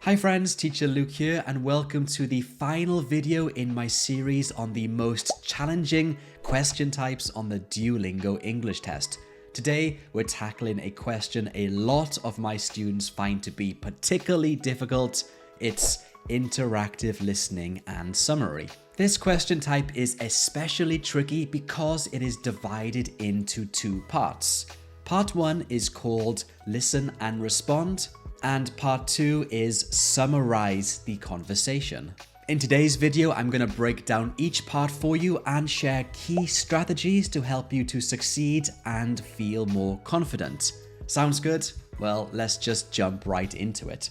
Hi friends, Teacher Luke here and welcome to the final video in my series on the most challenging question types on the Duolingo English Test. Today, we're tackling a question a lot of my students find to be particularly difficult. It's interactive listening and summary. This question type is especially tricky because it is divided into two parts. Part 1 is called Listen and Respond, and part 2 is Summarize the Conversation. In today's video, I'm going to break down each part for you and share key strategies to help you to succeed and feel more confident. Sounds good? Well, let's just jump right into it.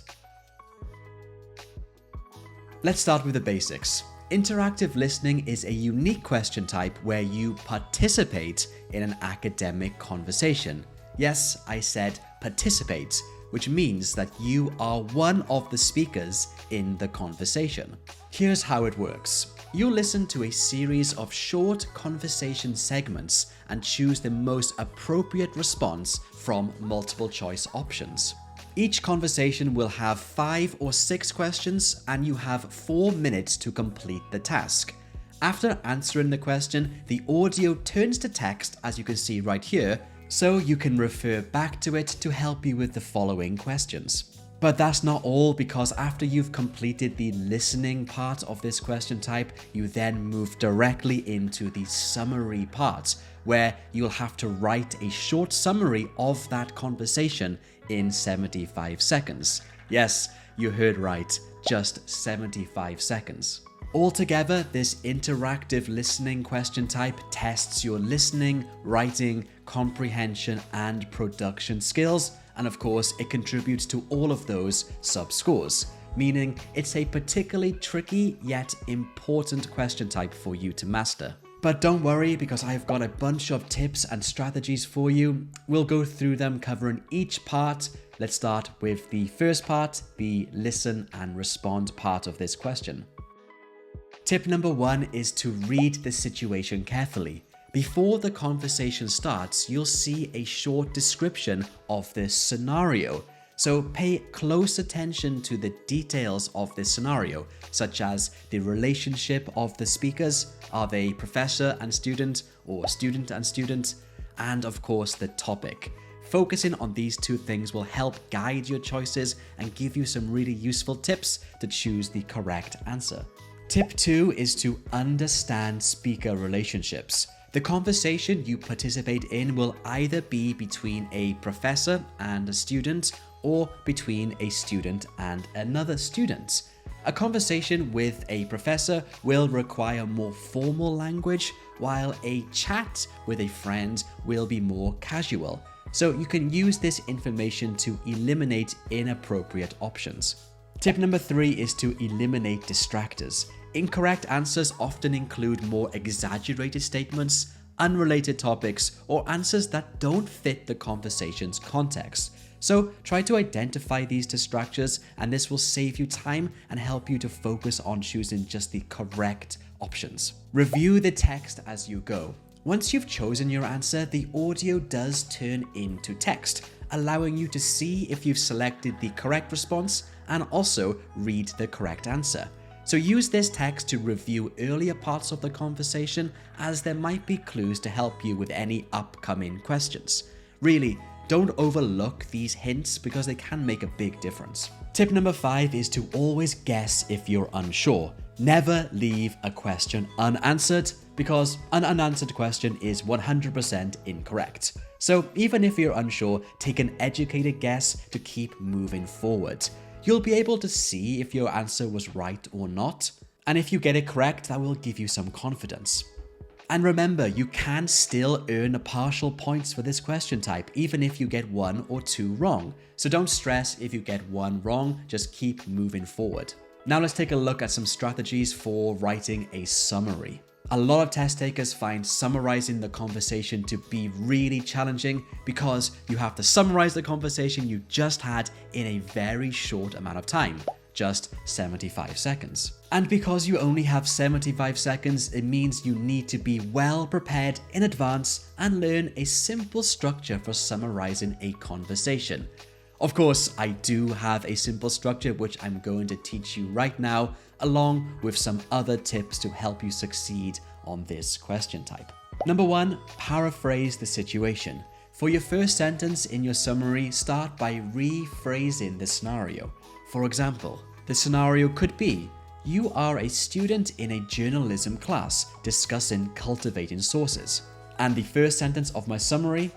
Let's start with the basics. Interactive listening is a unique question type where you participate in an academic conversation. Yes, I said participate, which means that you are one of the speakers in the conversation. Here's how it works. You listen to a series of short conversation segments and choose the most appropriate response from multiple choice options. Each conversation will have 5 or 6 questions and you have 4 minutes to complete the task. After answering the question, the audio turns to text, as you can see right here, so you can refer back to it to help you with the following questions. But that's not all, because after you've completed the listening part of this question type, you then move directly into the summary part, where you'll have to write a short summary of that conversation in 75 seconds. Yes, you heard right, just 75 seconds. Altogether, this interactive listening question type tests your listening, writing, comprehension, and production skills, and of course, it contributes to all of those sub-scores, meaning it's a particularly tricky yet important question type for you to master. But don't worry, because I've got a bunch of tips and strategies for you. We'll go through them covering each part. Let's start with the first part, the listen and respond part of this question. Tip number 1 is to read the situation carefully. Before the conversation starts, you'll see a short description of this scenario. So pay close attention to the details of this scenario, such as the relationship of the speakers. Are they professor and student or student and student? And of course, the topic. Focusing on these two things will help guide your choices and give you some really useful tips to choose the correct answer. Tip 2 is to understand speaker relationships. The conversation you participate in will either be between a professor and a student or between a student and another student. A conversation with a professor will require more formal language, while a chat with a friend will be more casual. So you can use this information to eliminate inappropriate options. Tip number 3 is to eliminate distractors. Incorrect answers often include more exaggerated statements, unrelated topics, or answers that don't fit the conversation's context. So try to identify these distractors, and this will save you time and help you to focus on choosing just the correct options. Review the text as you go. Once you've chosen your answer, the audio does turn into text, allowing you to see if you've selected the correct response and also read the correct answer. So use this text to review earlier parts of the conversation, as there might be clues to help you with any upcoming questions. Really, don't overlook these hints because they can make a big difference. Tip number 5 is to always guess if you're unsure. Never leave a question unanswered, because an unanswered question is 100% incorrect. So even if you're unsure, take an educated guess to keep moving forward. You'll be able to see if your answer was right or not, and if you get it correct, that will give you some confidence. And remember, you can still earn partial points for this question type, even if you get 1 or 2 wrong. So don't stress if you get 1 wrong, just keep moving forward. Now let's take a look at some strategies for writing a summary. A lot of test takers find summarizing the conversation to be really challenging because you have to summarize the conversation you just had in a very short amount of time, just 75 seconds. And because you only have 75 seconds, it means you need to be well prepared in advance and learn a simple structure for summarizing a conversation. Of course, I do have a simple structure which I'm going to teach you right now, along with some other tips to help you succeed on this question type. Number 1, paraphrase the situation. For your first sentence in your summary, start by rephrasing the scenario. For example, the scenario could be, you are a student in a journalism class discussing cultivating sources. And the first sentence of my summary,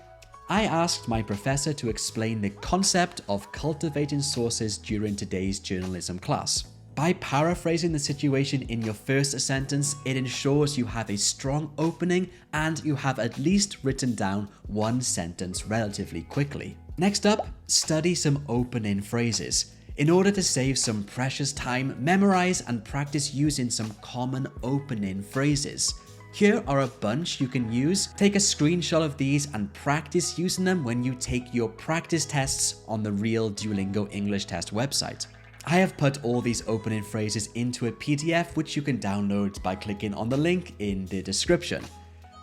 I asked my professor to explain the concept of cultivating sources during today's journalism class. By paraphrasing the situation in your first sentence, it ensures you have a strong opening and you have at least written down one sentence relatively quickly. Next up, study some opening phrases. In order to save some precious time, memorize and practice using some common opening phrases. Here are a bunch you can use. Take a screenshot of these and practice using them when you take your practice tests on the real Duolingo English Test website. I have put all these opening phrases into a PDF which you can download by clicking on the link in the description.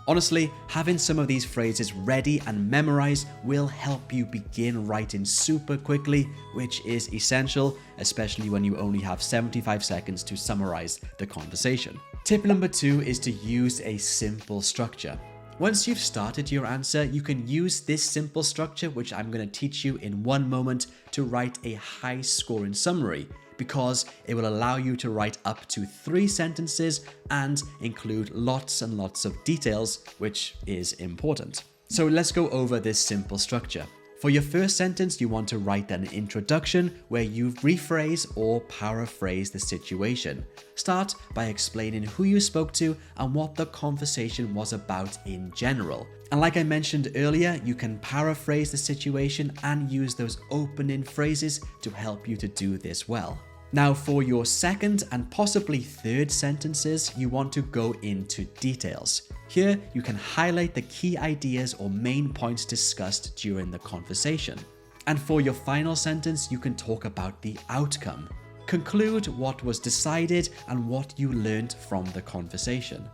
Honestly, having some of these phrases ready and memorized will help you begin writing super quickly, which is essential, especially when you only have 75 seconds to summarize the conversation. Tip number 2 is to use a simple structure. Once you've started your answer, you can use this simple structure, which I'm going to teach you in one moment, to write a high-scoring summary, because it will allow you to write up to 3 sentences and include lots and lots of details, which is important. So let's go over this simple structure. For your first sentence, you want to write an introduction where you rephrase or paraphrase the situation. Start by explaining who you spoke to and what the conversation was about in general. And like I mentioned earlier, you can paraphrase the situation and use those opening phrases to help you to do this well. Now, for your second and possibly third sentences, you want to go into details. Here, you can highlight the key ideas or main points discussed during the conversation. And for your final sentence, you can talk about the outcome. Conclude what was decided and what you learned from the conversation.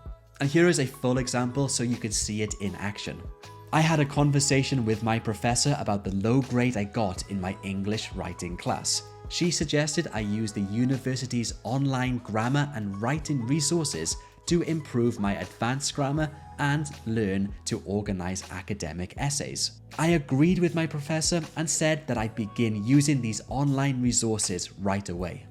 And here is a full example so you can see it in action. I had a conversation with my professor about the low grade I got in my English writing class. She suggested I use the university's online grammar and writing resources to improve my advanced grammar and learn to organize academic essays. I agreed with my professor and said that I'd begin using these online resources right away.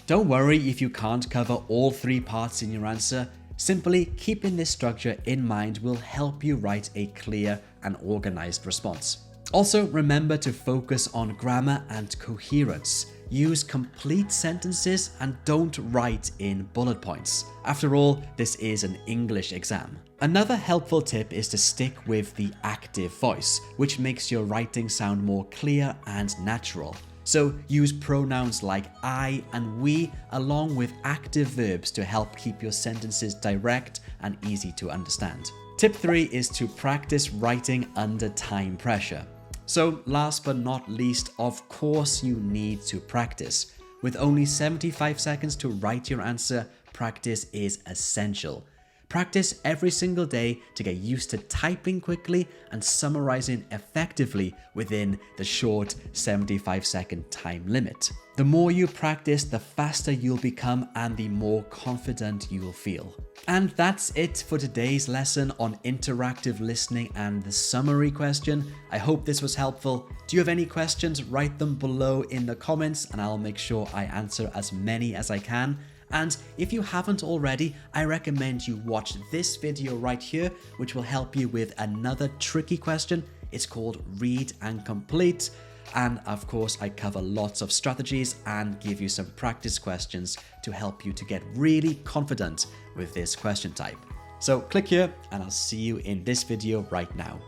Don't worry if you can't cover all 3 parts in your answer. Simply keeping this structure in mind will help you write a clear and organized response. Also, remember to focus on grammar and coherence. Use complete sentences and don't write in bullet points. After all, this is an English exam. Another helpful tip is to stick with the active voice, which makes your writing sound more clear and natural. So use pronouns like I and we along with active verbs to help keep your sentences direct and easy to understand. Tip 3 is to practice writing under time pressure. So last but not least, of course you need to practice. With only 75 seconds to write your answer, practice is essential. Practice every single day to get used to typing quickly and summarizing effectively within the short 75-second time limit. The more you practice, the faster you'll become and the more confident you'll feel. And that's it for today's lesson on interactive listening and the summary question. I hope this was helpful. Do you have any questions? Write them below in the comments and I'll make sure I answer as many as I can. And if you haven't already, I recommend you watch this video right here, which will help you with another tricky question. It's called Read and Complete. And of course, I cover lots of strategies and give you some practice questions to help you to get really confident with this question type. So click here and I'll see you in this video right now.